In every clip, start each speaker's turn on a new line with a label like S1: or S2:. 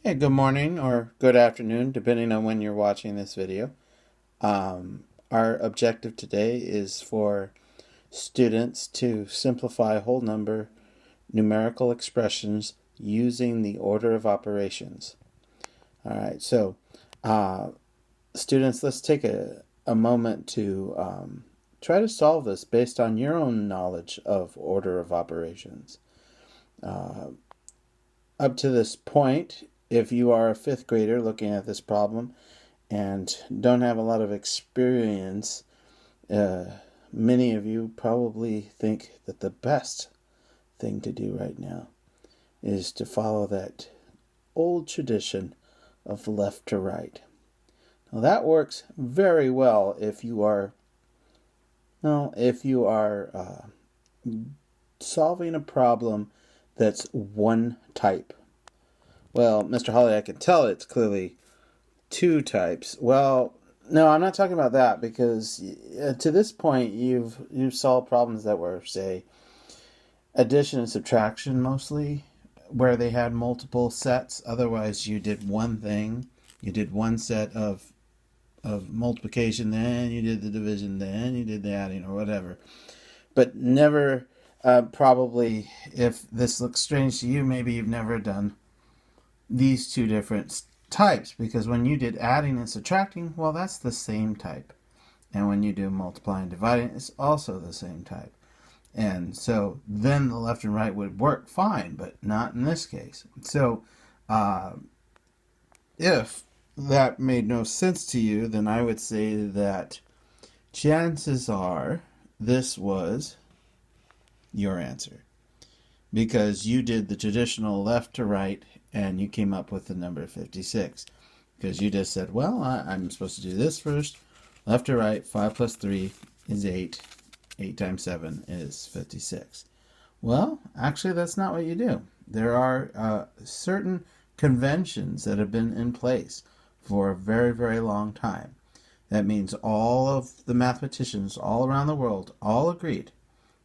S1: Hey, good morning or good afternoon, depending on when you're watching this video. Our objective today is for students to simplify whole number numerical expressions using the order of operations. All right, so uh, students, let's take a moment to try to solve this based on your own knowledge of order of operations. Uh, Up to this point, if you are a fifth grader looking at this problem and don't have a lot of experience, uh, many of you probably think that the best thing to do right now is to follow that old tradition of left to right. Now that works very well if you are, solving a problem that's one type. Well, Mr. Holly, I can tell it's clearly two types. Well, no, I'm not talking about that because to this point you've solved problems that were, say, addition and subtraction mostly, where they had multiple sets. Otherwise, you did one thing. You did one set of multiplication, then you did the division, then you did the adding or whatever. But never, probably, if this looks strange to you, maybe you've never done these two different types, because when you did adding and subtracting, well, that's the same type. And when you do multiplying and dividing, it's also the same type. And so then the left and right would work fine, but not in this case. So if that made no sense to you, then I would say that chances are this was your answer, because you did the traditional left to right and you came up with the number 56. Because you just said, well, I'm supposed to do this first, left to right, 5 plus 3 is 8. 8 times 7 is 56. Well, actually, that's not what you do. There are certain conventions that have been in place for a very, very long time. That means all of the mathematicians all around the world all agreed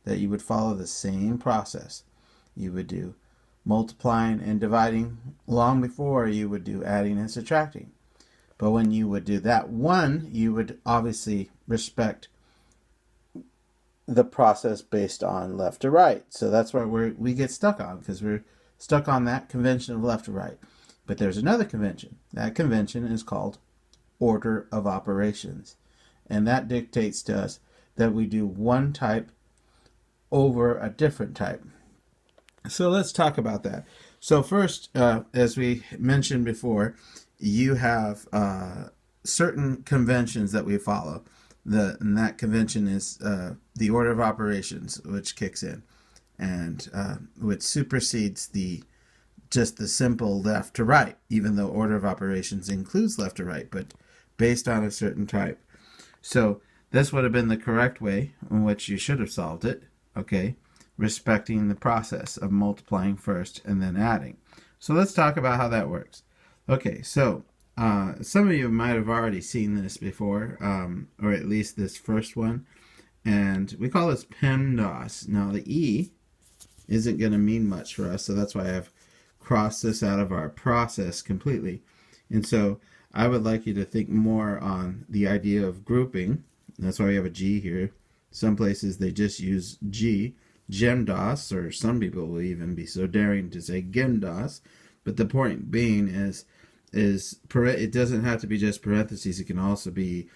S1: that you would follow the same process. You would do multiplying and dividing long before you would do adding and subtracting. But when you would do that one, you would obviously respect the process based on left to right. So that's where we get stuck on, because we're stuck on that convention of left to right. But there's another convention. That convention is called order of operations. And that dictates to us that we do one type over a different type. So let's talk about that. So first, as we mentioned before, you have certain conventions that we follow. And that convention is the order of operations, which kicks in, and which supersedes just the simple left to right, even though order of operations includes left to right, but based on a certain type. So this would have been the correct way in which you should have solved it, okay, respecting the process of multiplying first and then adding. So let's talk about how that works. Okay, so some of you might have already seen this before, or at least this first one, and we call this PEMDAS. Now the E isn't going to mean much for us, so that's why I've crossed this out of our process completely. And so I would like you to think more on the idea of grouping. That's why we have a G here. Some places they just use G, GEMDAS, or some people will even be so daring to say GEMDAS. But the point being is it doesn't have to be just parentheses. It can also be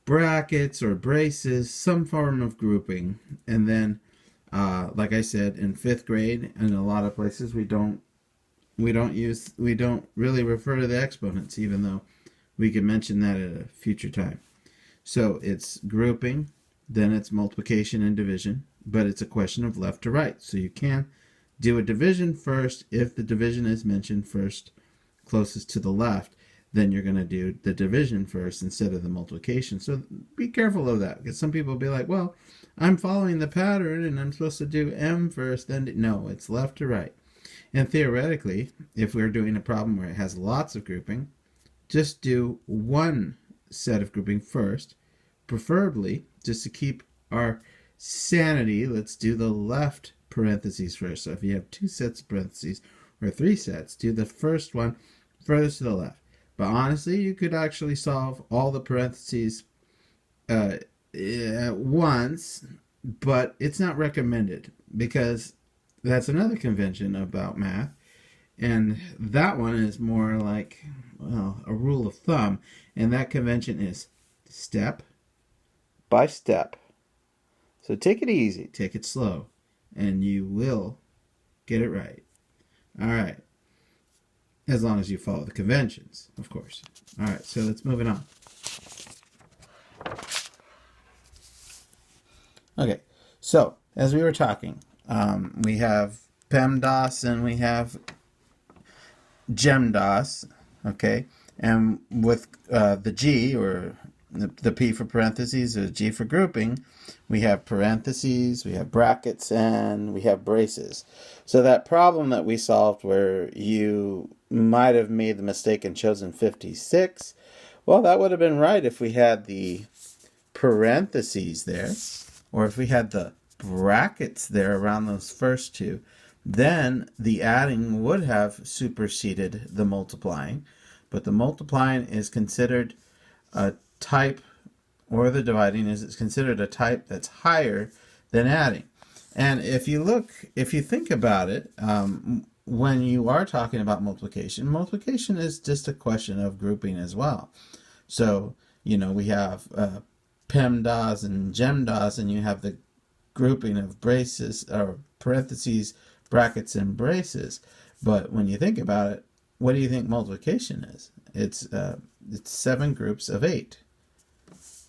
S1: brackets or braces, some form of grouping. And then, like I said, in fifth grade, in a lot of places we don't really refer to the exponents, even though we can mention that at a future time. So it's grouping, then it's multiplication and division, but it's a question of left to right. So you can do a division first if the division is mentioned first, closest to the left. Then you're going to do the division first instead of the multiplication. So be careful of that, because some people will be like, well, I'm following the pattern and I'm supposed to do M first, then no, it's left to right. And theoretically, if we're doing a problem where it has lots of grouping, just do one set of grouping first, preferably just to keep our sanity. Let's do the left parentheses first. So if you have two sets of parentheses or three sets, do the first one furthest to the left. But honestly, you could actually solve all the parentheses at once, but it's not recommended because that's another convention about math. And that one is more like, well, a rule of thumb. And that convention is step by step. So take it easy, take it slow, and you will get it right. All right. As long as you follow the conventions, of course. All right, so let's move it on. Okay, so as we were talking, we have PEMDAS and we have GEMDAS, okay? And with the G, or the P for parentheses, or G for grouping, we have parentheses, we have brackets, and we have braces. So that problem that we solved where you might have made the mistake and chosen 56, well, that would have been right if we had the parentheses there, or if we had the brackets there around those first two. Then the adding would have superseded the multiplying, but the multiplying is considered a type, or the dividing is considered a type that's higher than adding. And if you think about it, when you are talking about multiplication is just a question of grouping as well. So, we have PEMDAS and GEMDAS, and you have the grouping of braces, or parentheses, brackets, and braces. But when you think about it, what do you think multiplication is? It's 7 groups of 8.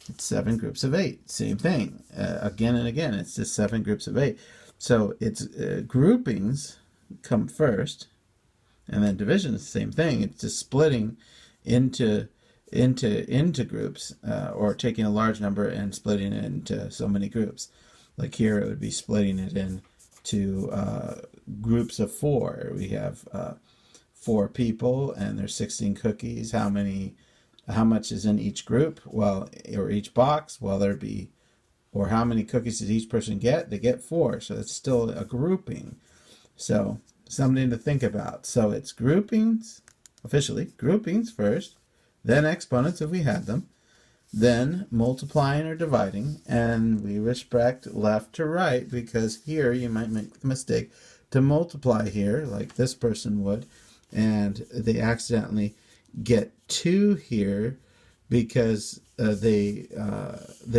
S1: It's 7 groups of 8. Same thing. Again and again, it's just 7 groups of 8. So it's groupings come first, and then division is the same thing. It's just splitting into groups, or taking a large number and splitting it into so many groups. Like here, it would be splitting it into groups of 4. We have 4 people, and there's 16 cookies. How much is in each group? Well, or each box? Well, or how many cookies does each person get? They get 4, so it's still a grouping. So something to think about. So it's groupings, officially, groupings first, then exponents if we had them, then multiplying or dividing, and we respect left to right because here you might make the mistake to multiply here, like this person would, and they accidentally get 2 here because they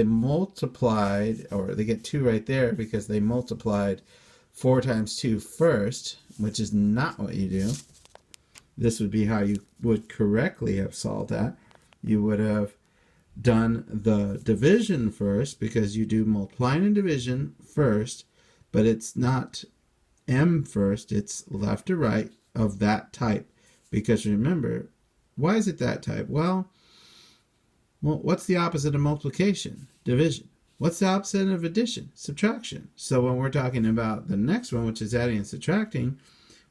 S1: multiplied, or they get 2 right there because they multiplied 4 times 2 first, which is not what you do. This would be how you would correctly have solved that. You would have done the division first because you do multiplying and division first, but it's not M first, it's left to right of that type. Because remember, why is it that type? Well, what's the opposite of multiplication? Division. What's the opposite of addition? Subtraction. So when we're talking about the next one, which is adding and subtracting,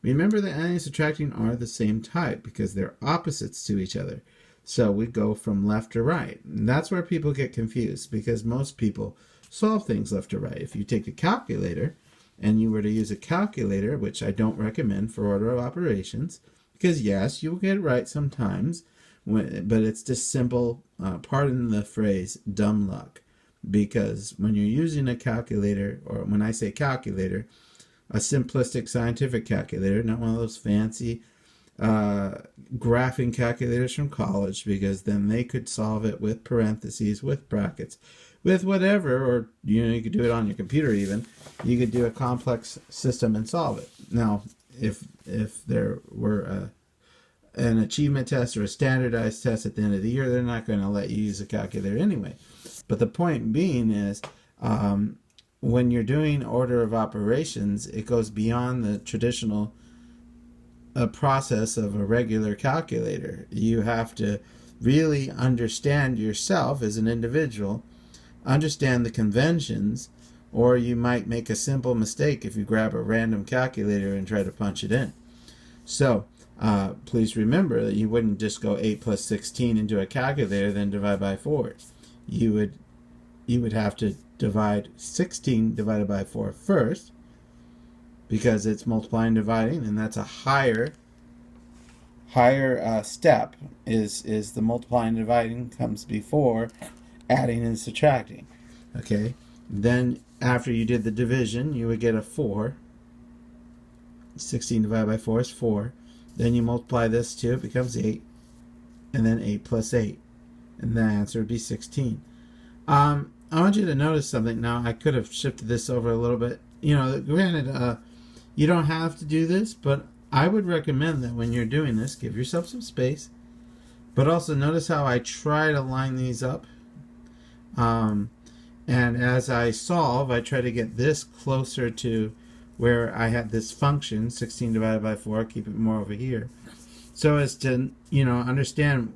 S1: remember that adding and subtracting are the same type because they're opposites to each other. So we go from left to right. And that's where people get confused because most people solve things left to right. If you take a calculator and you were to use a calculator, which I don't recommend for order of operations, because yes, you'll get it right sometimes, but it's just simple, pardon the phrase, dumb luck. Because when you're using a calculator, or when I say calculator, a simplistic scientific calculator, not one of those fancy graphing calculators from college, because then they could solve it with parentheses, with brackets, with whatever, or you could do it on your computer even. You could do a complex system and solve it. Now, if there were an achievement test or a standardized test at the end of the year, they're not going to let you use a calculator anyway. But the point being is, when you're doing order of operations, it goes beyond the traditional process of a regular calculator. You have to really understand yourself as an individual, understand the conventions, or you might make a simple mistake if you grab a random calculator and try to punch it in. So please remember that you wouldn't just go 8 plus 16 into a calculator then divide by 4. You would have to divide 16 divided by 4 first, because it's multiplying and dividing, and that's a higher higher step is the multiplying and dividing comes before adding and subtracting. Okay, then after you did the division, you would get a 4. 16 divided by 4 is 4. Then you multiply this 2, it becomes 8. And then 8 plus 8. And the answer would be 16. I want you to notice something. Now, I could have shifted this over a little bit. You know, granted, you don't have to do this, but I would recommend that when you're doing this, give yourself some space. But also notice how I try to line these up. And as I solve, I try to get this closer to where I had this function, 16 divided by 4, keep it more over here. So as to, you know, understand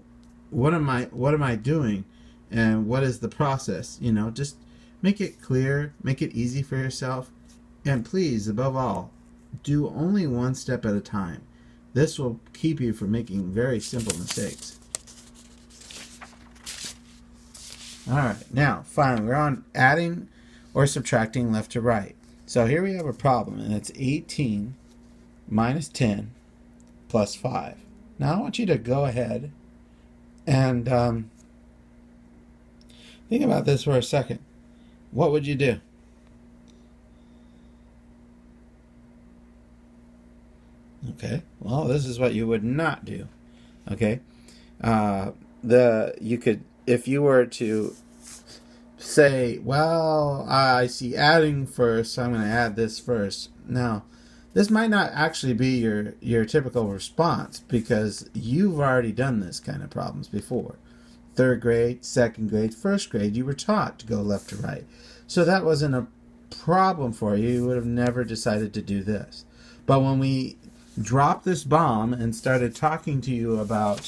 S1: what am I doing and what is the process. You know, just make it clear, make it easy for yourself, and please, above all, do only one step at a time. This will keep you from making very simple mistakes. Alright, now finally we're on adding or subtracting left to right. So here we have a problem, and it's 18 minus 10 plus 5. Now I want you to go ahead and think about this for a second. What would you do? Okay, well, this is what you would not do. Okay, you could, if you were to say, well, I see adding first, so I'm going to add this first. Now, this might not actually be your typical response, because you've already done this kind of problems before. 3rd grade, 2nd grade, 1st grade, you were taught to go left to right. So that wasn't a problem for you. You would have never decided to do this. But when we dropped this bomb and started talking to you about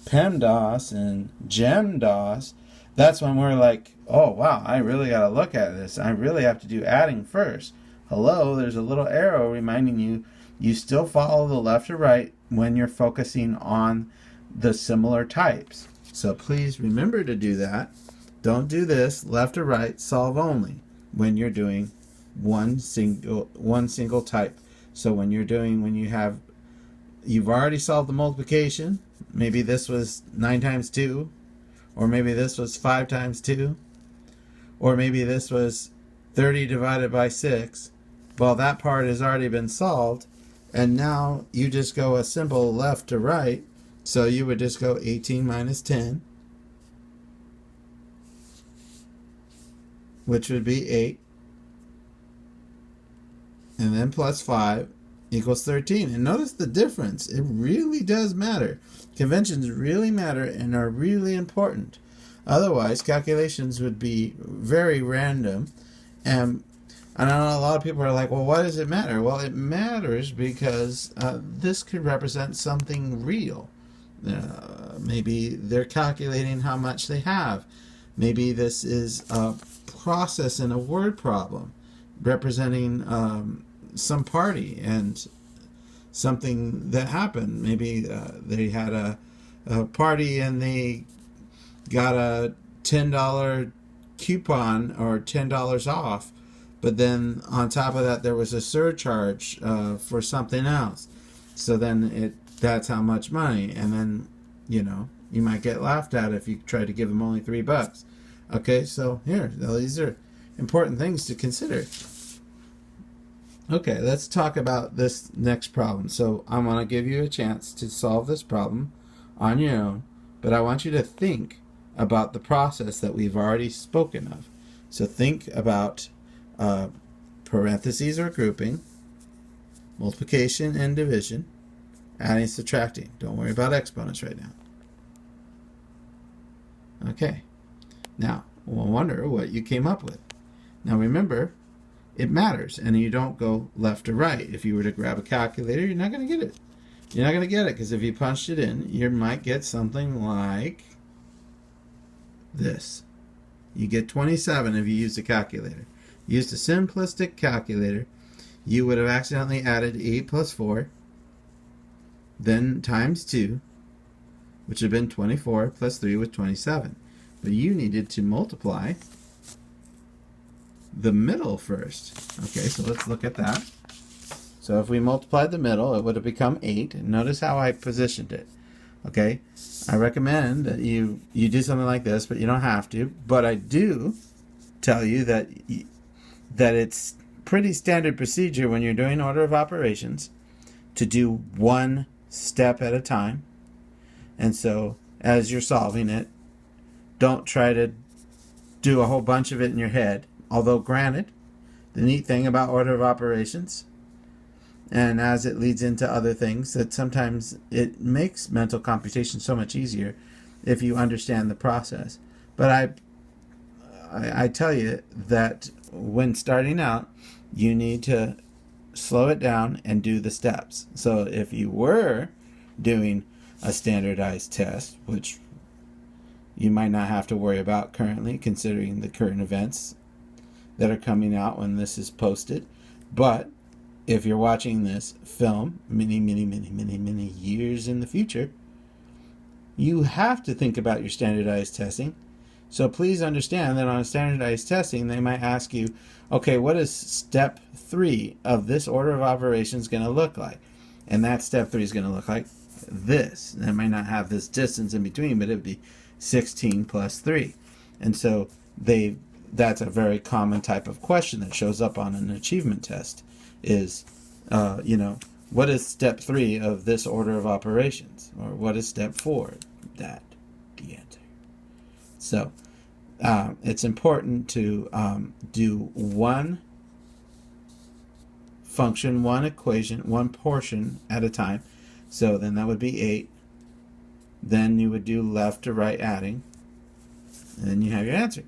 S1: PEMDAS and GEMDAS, that's when we're like, oh wow, I really got to look at this. I really have to do adding first. Hello, there's a little arrow reminding you, you still follow the left or right when you're focusing on the similar types. So please remember to do that. Don't do this left or right, solve only when you're doing one single type. So when you've already solved the multiplication, maybe this was 9 times 2, or maybe this was 5 times 2, or maybe this was 30 divided by 6. Well, that part has already been solved, and now you just go a simple left to right. So you would just go 18 minus 10, which would be 8, and then plus 5 equals 13. And notice the difference. It really does matter. Conventions really matter and are really important. Otherwise, calculations would be very random. And I know a lot of people are like, well, why does it matter? Well, it matters because this could represent something real. Maybe they're calculating how much they have. Maybe this is a process in a word problem representing some party and something that happened. Maybe they had a party and they got a $10 coupon or $10 off, but then on top of that there was a surcharge for something else. So then that's how much money, and then you might get laughed at if you try to give them only $3. Okay, so here, these are important things to consider. Okay, let's talk about this next problem. So I'm going to give you a chance to solve this problem on your own, but I want you to think about the process that we've already spoken of. So think about parentheses or grouping, multiplication and division, adding and subtracting. Don't worry about exponents right now. Okay, now we'll wonder what you came up with. Now remember, it matters, and you don't go left or right. If you were to grab a calculator, you're not going to get it. You're not going to get it because if you punched it in, you might get something like this. You get 27 if you used a calculator. Used a simplistic calculator, you would have accidentally added 8 plus 4, then times 2, which would have been 24, plus 3 was 27. But you needed to multiply the middle first. Okay, so let's look at that. So if we multiplied the middle, it would have become 8. Notice how I positioned it. Okay, I recommend that you do something like this, but you don't have to. But I do tell you that it's pretty standard procedure when you're doing order of operations to do one step at a time. And so as you're solving it, don't try to do a whole bunch of it in your head. Although granted, the neat thing about order of operations, and as it leads into other things, that sometimes it makes mental computation so much easier if you understand the process. But I tell you that when starting out, you need to slow it down and do the steps. So if you were doing a standardized test, which you might not have to worry about currently, considering the current events that are coming out when this is posted, but if you're watching this film many years in the future, you have to think about your standardized testing. So please understand that on a standardized testing, they might ask you, okay, what is step 3 of this order of operations going to look like? And that step 3 is going to look like this. And it might not have this distance in between, but it would be 16 plus 3. And so that's a very common type of question that shows up on an achievement test is, what is step 3 of this order of operations? Or what is step 4? That, the answer. So it's important to do one function, one equation, one portion at a time. So then that would be 8. Then you would do left to right adding. And then you have your answer.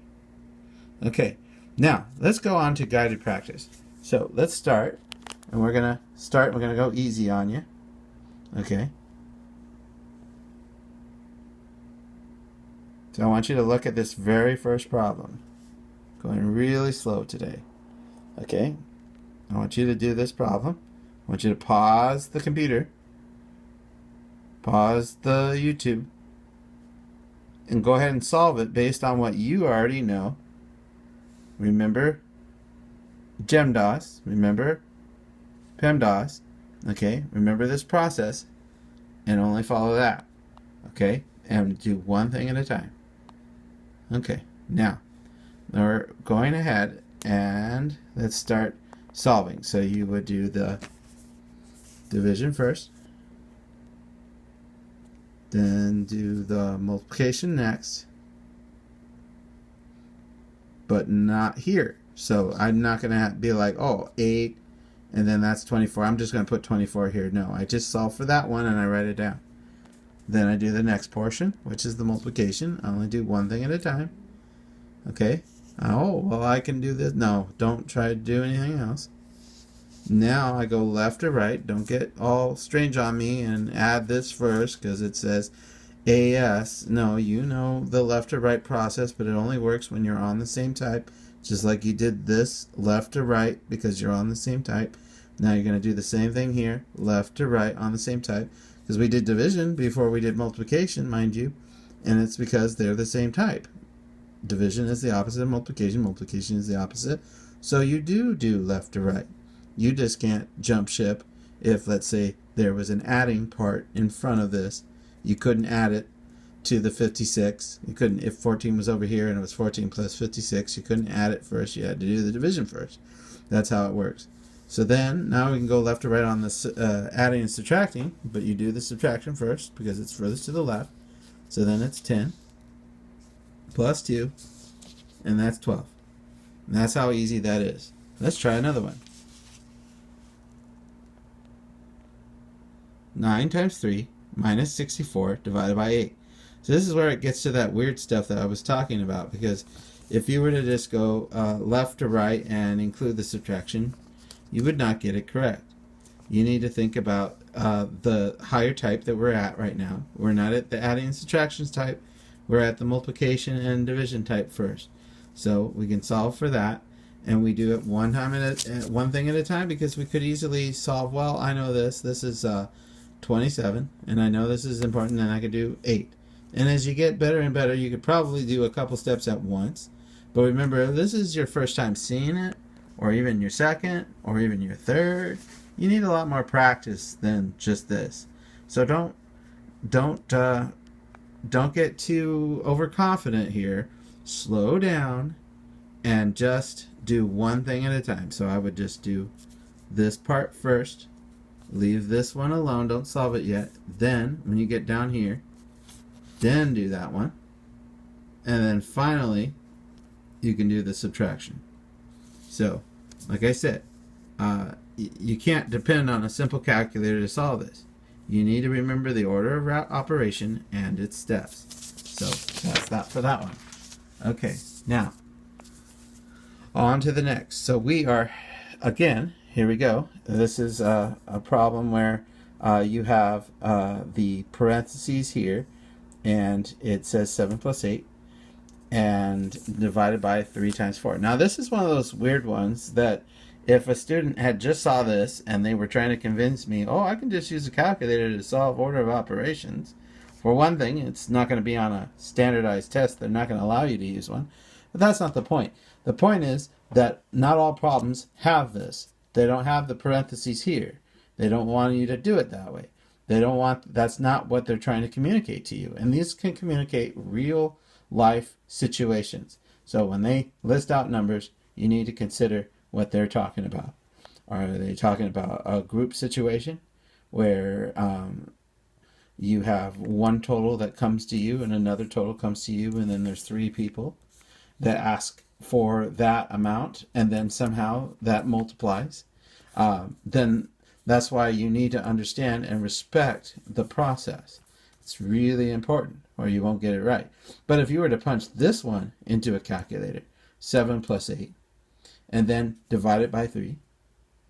S1: Okay, now let's go on to guided practice. So let's start. And we're going to go easy on you. Okay. So I want you to look at this very first problem. Going really slow today. Okay. I want you to do this problem. I want you to pause the computer. Pause the YouTube. And go ahead and solve it based on what you already know. Remember GEMDOS. Remember PEMDOS. Okay. Remember this process. And only follow that. Okay. And do one thing at a time. Okay, now we're going ahead and let's start solving. So you would do the division first, then do the multiplication next, but not here. So I'm not going to be like, oh, 8, and then that's 24. I'm just going to put 24 here. No, I just solve for that one and I write it down. Then I do the next portion, which is the multiplication. I only do one thing at a time. Okay. Oh, well, I can do this. No, don't try to do anything else. Now I go left to right. Don't get all strange on me and add this first because it says AS. No, you know the left to right process, but it only works when you're on the same type. Just like you did this left to right because you're on the same type. Now you're going to do the same thing here, left to right on the same type. Because we did division before we did multiplication, mind you, and it's because they're the same type. Division is the opposite of multiplication. Multiplication is the opposite. So you do left to right. You just can't jump ship if, let's say, there was an adding part in front of this. You couldn't add it to the 56. You couldn't, if 14 was over here and it was 14 plus 56, you couldn't add it first. You had to do the division first. That's how it works. So then, now we can go left to right on this adding and subtracting, but you do the subtraction first because it's furthest to the left. So then it's 10 plus 2, and that's 12. And that's how easy that is. Let's try another one. 9 times 3 minus 64 divided by 8. So this is where it gets to that weird stuff that I was talking about, because if you were to just go left to right and include the subtraction, you would not get it correct. You need to think about the higher type that we're at right now. We're not at the adding and subtractions type. We're at the multiplication and division type first. So we can solve for that, and we do it one thing at a time, because we could easily solve, well, I know this is 27, and I know this is important, and I could do 8. And as you get better and better, you could probably do a couple steps at once. But remember, this is your first time seeing it, or even your second, or even your third. you need a lot more practice than just this. So don't get too overconfident here. Slow down and just do one thing at a time. So I would just do this part first. Leave this one alone. Don't solve it yet. Then, when you get down here, then do that one. And then finally, you can do the subtraction. So, like I said, you can't depend on a simple calculator to solve this. You need to remember the order of operation and its steps. So, that's that for that one. Okay, now, on to the next. So we are, again, here we go. This is a problem where you have the parentheses here, and it says 7 plus 8, and divided by 3 times 4. Now this is one of those weird ones that if a student had just saw this and they were trying to convince me, oh, I can just use a calculator to solve order of operations. For one thing, it's not going to be on a standardized test. They're not going to allow you to use one. But that's not the point. The point is that not all problems have this. They don't have the parentheses here. They don't want you to do it that way. They don't want, that's not what they're trying to communicate to you. And these can communicate real life situations. So when they list out numbers, you need to consider what they're talking about. Are they talking about a group situation where you have one total that comes to you and another total comes to you, and then there's 3 people that ask for that amount, and then somehow that multiplies? Then that's why you need to understand and respect the process. It's really important, or you won't get it right. But if you were to punch this one into a calculator, 7 plus 8, and then divide it by 3,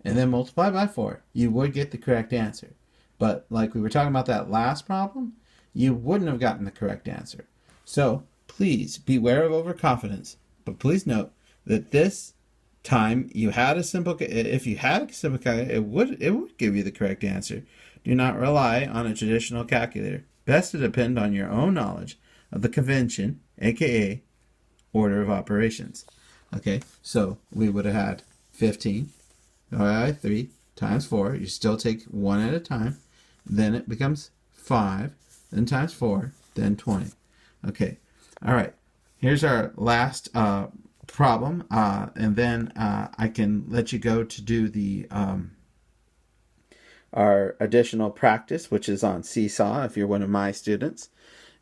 S1: and then multiply by 4, you would get the correct answer. But like we were talking about that last problem, you wouldn't have gotten the correct answer. So please beware of overconfidence. But please note that this time you had a simple, if you had a simple calculator, it would give you the correct answer. Do not rely on a traditional calculator. Best to depend on your own knowledge of the convention, aka order of operations. Okay, so we would have had 15 divided by 3 times 4. You still take one at a time. Then it becomes 5, then times 4, then 20. Okay, all right. Here's our last problem, and then I can let you go to do the our additional practice, which is on Seesaw if you're one of my students.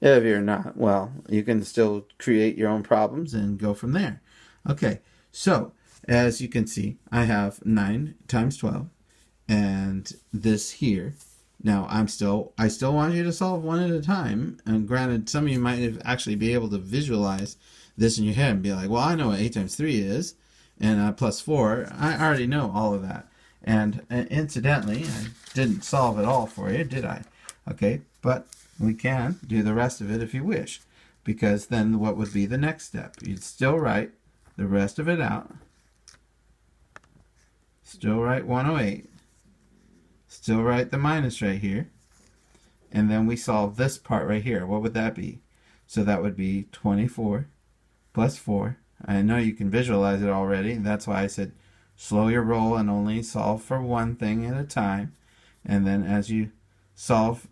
S1: If you're not, well, you can still create your own problems and go from there. Okay, so as you can see, I have 9 times 12, and this here. Now I still want you to solve one at a time. And granted, some of you might actually be able to visualize this in your head and be like, well, I know what 8 times 3 is, and plus 4. I already know all of that. And incidentally, I didn't solve it all for you, did I? Okay, but we can do the rest of it if you wish, because then what would be the next step? You'd still write the rest of it out. Still write 108. Still write the minus right here. And then we solve this part right here. What would that be? So that would be 24 plus 4. I know you can visualize it already. That's why I said slow your roll and only solve for one thing at a time. And then as you solve,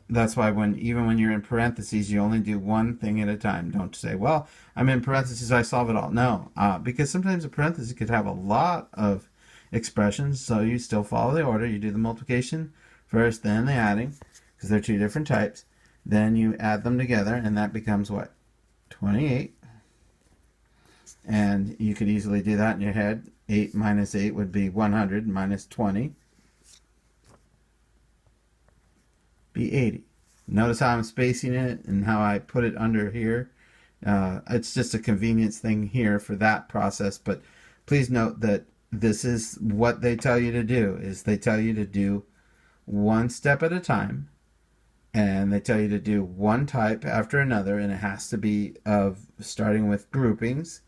S1: that's why even when you're in parentheses, you only do one thing at a time. Don't say, well, I'm in parentheses, I solve it all. No, because sometimes a parenthesis could have a lot of expressions, so you still follow the order. You do the multiplication first, then the adding, because they're 2 different types. Then you add them together, and that becomes what? 28. And you could easily do that in your head. 8 minus 8 would be 100 minus 20. Be 80. Notice how I'm spacing it and how I put it under here. It's just a convenience thing here for that process, but please note that this is what they tell you to do, is they tell you to do one step at a time, and they tell you to do one type after another, and it has to be of starting with groupings,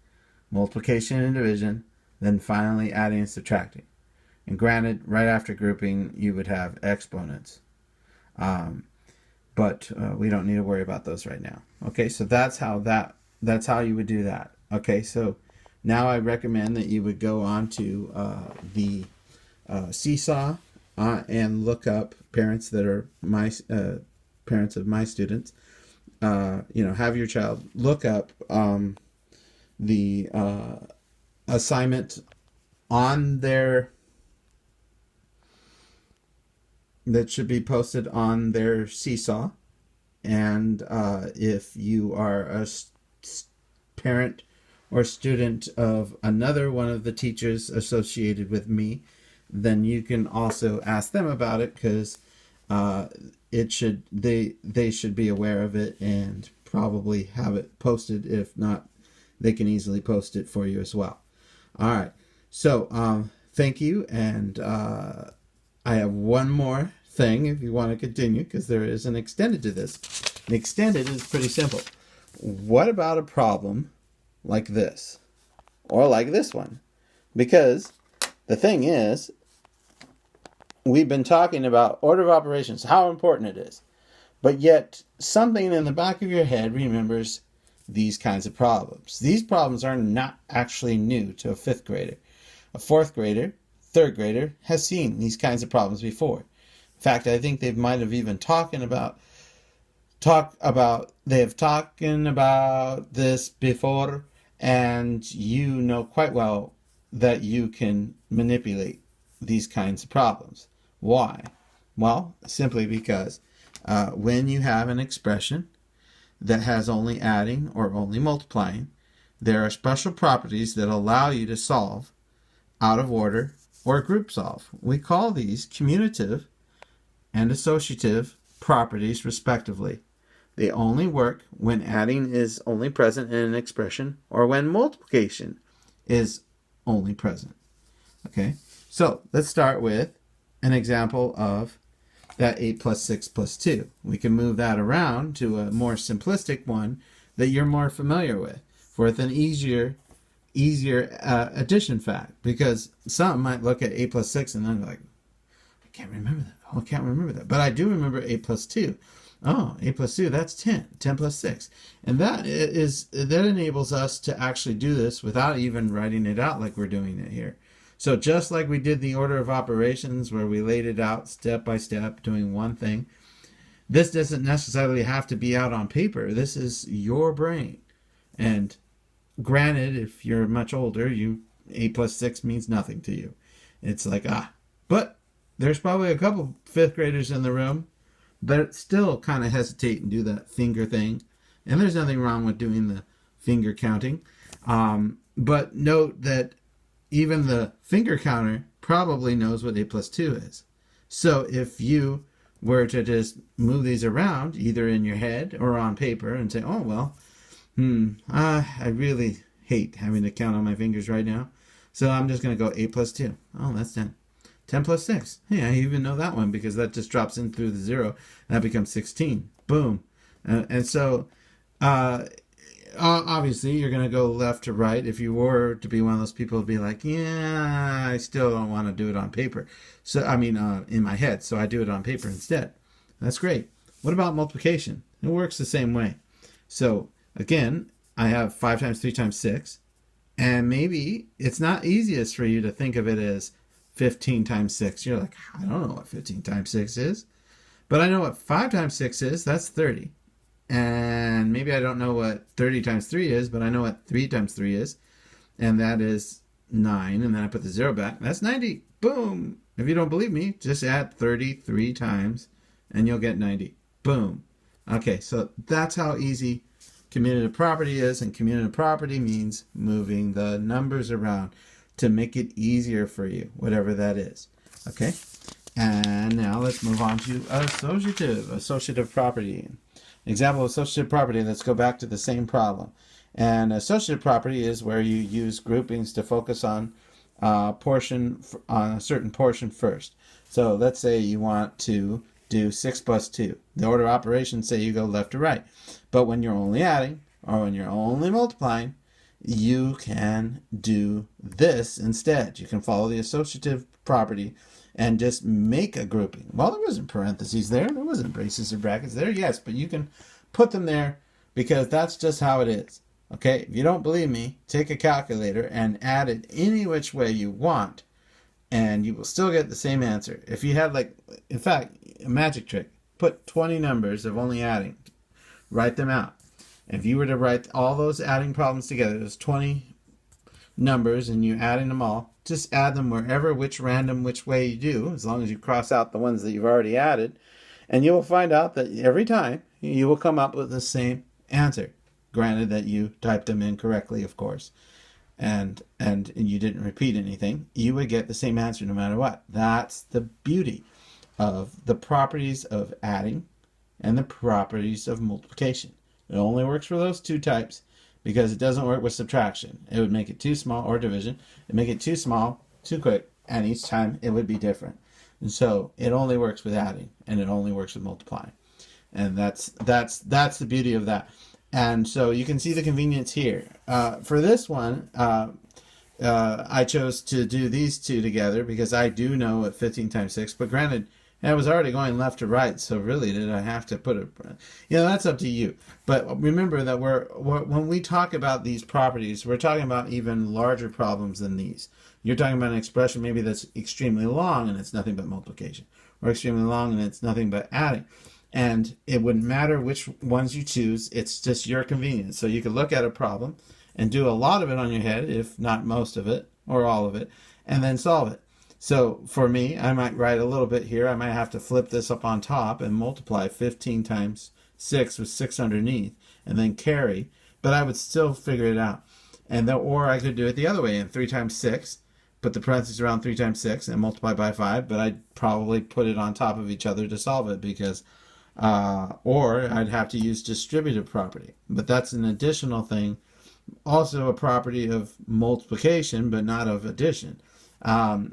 S1: multiplication and division, then finally adding and subtracting. And granted, right after grouping, you would have exponents. But we don't need to worry about those right now. Okay, so that's how you would do that. Okay, so now I recommend that you would go on to the Seesaw and look up parents that are my parents of my students. Have your child look up the assignment on their that should be posted on their Seesaw. And if you are a parent or student of another one of the teachers associated with me, then you can also ask them about it, because they should be aware of it and probably have it posted. If not, they can easily post it for you as well. All right. So thank you, and I have one more thing if you want to continue, because there is an extended to this. The extended is pretty simple. What about a problem like this, or like this one? Because the thing is, we've been talking about order of operations, how important it is, but yet something in the back of your head remembers these kinds of problems. These problems are not actually new to a fifth grader. A fourth grader, third grader has seen these kinds of problems before. In fact, I think they might have even talking about this before, and you know quite well that you can manipulate these kinds of problems. Why? Well, simply because when you have an expression that has only adding or only multiplying, there are special properties that allow you to solve out of order or group solve. We call these commutative and associative properties, respectively. They only work when adding is only present in an expression, or when multiplication is only present. Okay, so let's start with an example of that 8 plus 6 plus 2. We can move that around to a more simplistic one that you're more familiar with an easier addition fact, because some might look at 8 plus 6 and then like, I can't remember that. Oh, I can't remember that. But I do remember 8 plus 2. Oh, 8 plus 2, that's 10. 10 plus 6. And that enables us to actually do this without even writing it out like we're doing it here. So just like we did the order of operations where we laid it out step by step doing one thing, this doesn't necessarily have to be out on paper. This is your brain. And granted, if you're much older, 8 plus 6 means nothing to you. It's like, but there's probably a couple fifth graders in the room that still kind of hesitate and do that finger thing. And there's nothing wrong with doing the finger counting. But note that even the finger counter probably knows what 8 plus 2 is. So if you were to just move these around, either in your head or on paper, and say, oh, well, I really hate having to count on my fingers right now, so I'm just going to go 8 plus 2. Oh, that's 10. 10 plus 6. Hey, I even know that one because that just drops in through the 0. And that becomes 16. Boom. And so, obviously, you're going to go left to right. If you were to be one of those people who'd be like, yeah, I still don't want to do it on paper. So, in my head. So I do it on paper instead. That's great. What about multiplication? It works the same way. So, again, I have 5 times 3 times 6. And maybe it's not easiest for you to think of it as 15 times 6. You're like, I don't know what 15 times 6 is. But I know what 5 times 6 is. That's 30. And maybe I don't know what 30 times 3 is, but I know what 3 times 3 is. And that is 9. And then I put the 0 back. That's 90. Boom. If you don't believe me, just add 33 times and you'll get 90. Boom. Okay, so that's how easy commutative property is. And commutative property means moving the numbers around to make it easier for you, whatever that is. Okay? And now let's move on to associative property. Example of associative property, let's go back to the same problem. And associative property is where you use groupings to focus on a certain portion first. So let's say you want to do 6 plus 2. The order of operations say you go left to right. But when you're only adding, or when you're only multiplying, you can do this instead. You can follow the associative property and just make a grouping. Well, there wasn't parentheses there. There wasn't braces or brackets there. Yes, but you can put them there because that's just how it is. Okay, if you don't believe me, take a calculator and add it any which way you want and you will still get the same answer. If you had, like, in fact, a magic trick, put 20 numbers of only adding, write them out. If you were to write all those adding problems together, there's 20 numbers and you're adding them all, just add them wherever, which way you do, as long as you cross out the ones that you've already added, and you will find out that every time you will come up with the same answer. Granted that you typed them in correctly, of course, and you didn't repeat anything, you would get the same answer no matter what. That's the beauty of the properties of adding and the properties of multiplication. It only works for those two types because it doesn't work with subtraction. It would make it too small, or division. It would make it too small, too quick, and each time it would be different. And so it only works with adding, and it only works with multiplying. And that's the beauty of that. And so you can see the convenience here. For this one, I chose to do these two together because I do know what 15 times 6, but granted, I was already going left to right, so really did I have to put it? That's up to you. But remember that when we talk about these properties, we're talking about even larger problems than these. You're talking about an expression maybe that's extremely long and it's nothing but multiplication, or extremely long and it's nothing but adding. And it wouldn't matter which ones you choose, it's just your convenience. So you could look at a problem and do a lot of it on your head, if not most of it, or all of it, and then solve it. So for me, I might write a little bit here. I might have to flip this up on top and multiply 15 times 6 with 6 underneath, and then carry, but I would still figure it out. Or I could do it the other way, and 3 times 6, put the parentheses around 3 times 6 and multiply by 5, but I'd probably put it on top of each other to solve it because or I'd have to use distributive property. But that's an additional thing, also a property of multiplication, but not of addition. But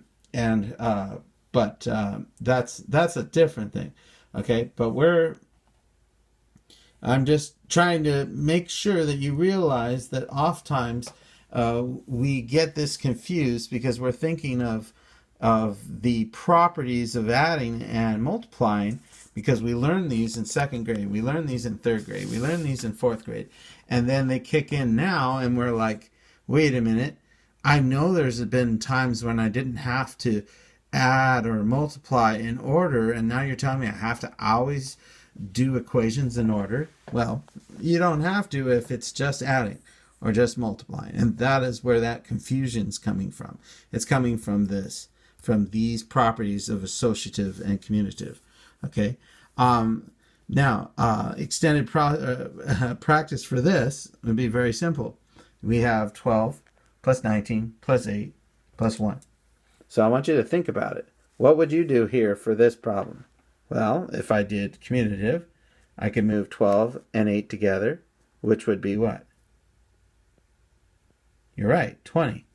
S1: that's a different thing. Okay, but I'm just trying to make sure that you realize that oftentimes we get this confused because we're thinking of the properties of adding and multiplying because we learned these in second grade, we learned these in third grade, we learned these in fourth grade, and then they kick in now and we're like, wait a minute, I know there's been times when I didn't have to add or multiply in order, and now you're telling me I have to always do equations in order. Well, you don't have to if it's just adding or just multiplying, and that is where that confusion's coming from. It's coming from these properties of associative and commutative. Okay. Now, extended practice for this would be very simple. We have 12 plus 19 plus 8 plus 1. So I want you to think about it. What would you do here for this problem? Well, if I did commutative, I could move 12 and 8 together, which would be what? You're right, 20.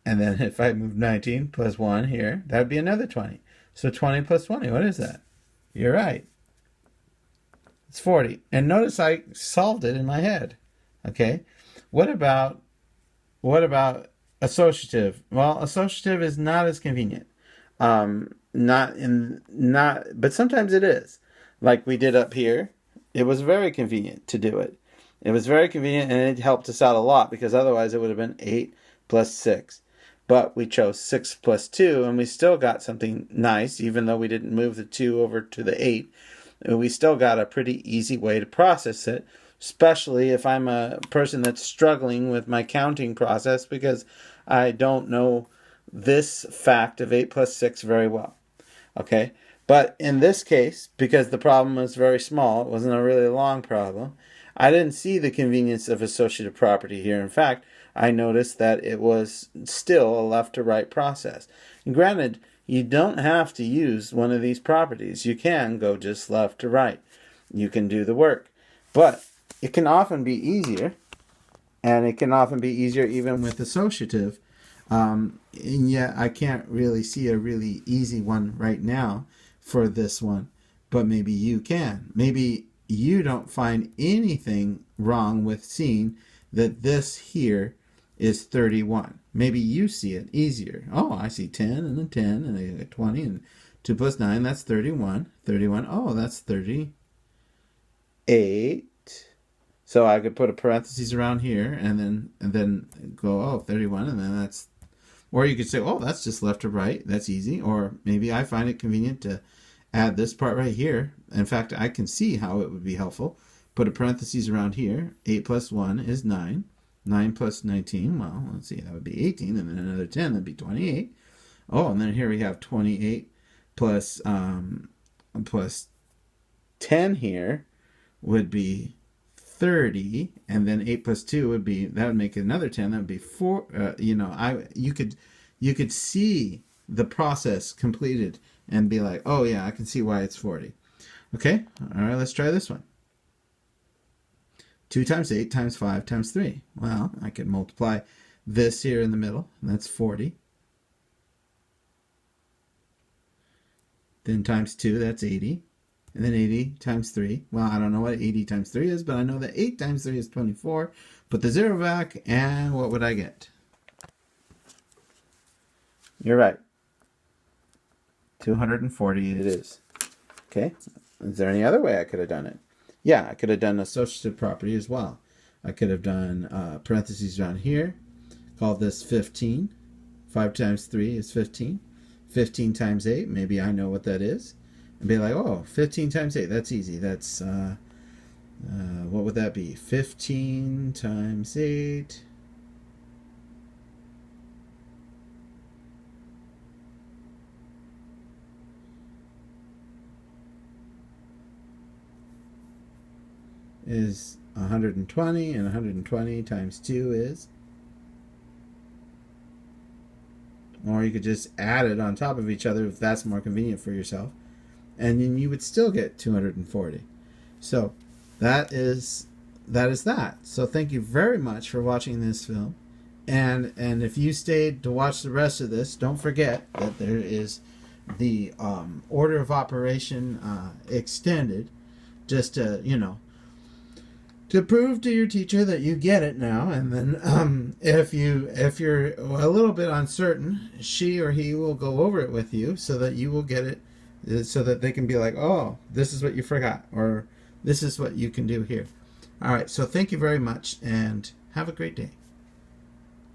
S1: And then if I move 19 plus 1 here, that would be another 20. So 20 plus 20, what is that? You're right. It's 40. And notice I solved it in my head. Okay? What about associative? Well, associative is not as convenient. But sometimes it is. Like we did up here, it was very convenient to do it. It was very convenient and it helped us out a lot because otherwise it would have been 8 plus 6. But we chose 6 plus 2 and we still got something nice, even though we didn't move the 2 over to the 8. We still got a pretty easy way to process it, especially if I'm a person that's struggling with my counting process because I don't know this fact of 8 plus 6 very well. Okay? But in this case, because the problem was very small, it wasn't a really long problem, I didn't see the convenience of associative property here. In fact, I noticed that it was still a left to right process. And granted, you don't have to use one of these properties. You can go just left to right. You can do the work. But it can often be easier, and it can often be easier even with associative. And yet I can't really see a really easy one right now for this one, but maybe you can. Maybe you don't find anything wrong with seeing that this here is 31. Maybe you see it easier. Oh, I see 10 and then 10 and I get 20 and 2 plus 9, that's 31. 31, oh, that's 38. So I could put a parentheses around here and then go, oh, 31, and then that's Or you could say, oh, that's just left to right. That's easy. Or maybe I find it convenient to add this part right here. In fact, I can see how it would be helpful. Put a parentheses around here. 8 plus 1 is 9. 9 plus 19, well, let's see, that would be 18. And then another 10, that'd be 28. Oh, and then here we have 28 plus 10 here would be 30, and then 8 plus 2 would be, that would make another 10. That would be 4. You could see the process completed and be like, oh yeah, I can see why it's 40. Okay, all right, let's try this one. 2 times 8 times 5 times 3. Well, I could multiply this here in the middle, and that's 40. Then times 2, that's 80. And then 80 times 3. Well, I don't know what 80 times 3 is, but I know that 8 times 3 is 24. Put the 0 back, and what would I get? You're right. 240 it is. Okay. Is there any other way I could have done it? Yeah, I could have done associative property as well. I could have done parentheses around here. Call this 15. 5 times 3 is 15. 15 times 8, maybe I know what that is. And be like, oh, 15 times 8, that's easy. That's, what would that be? 15 times 8. Is 120, and 120 times 2 is, or you could just add it on top of each other if that's more convenient for yourself, and then you would still get 240. So that is that. So thank you very much for watching this film, and if you stayed to watch the rest of this, don't forget that there is the order of operation extended, just to, to prove to your teacher that you get it now. And then if you're a little bit uncertain, she or he will go over it with you so that you will get it, so that they can be like, oh, this is what you forgot, or this is what you can do here. All right, so thank you very much, and have a great day.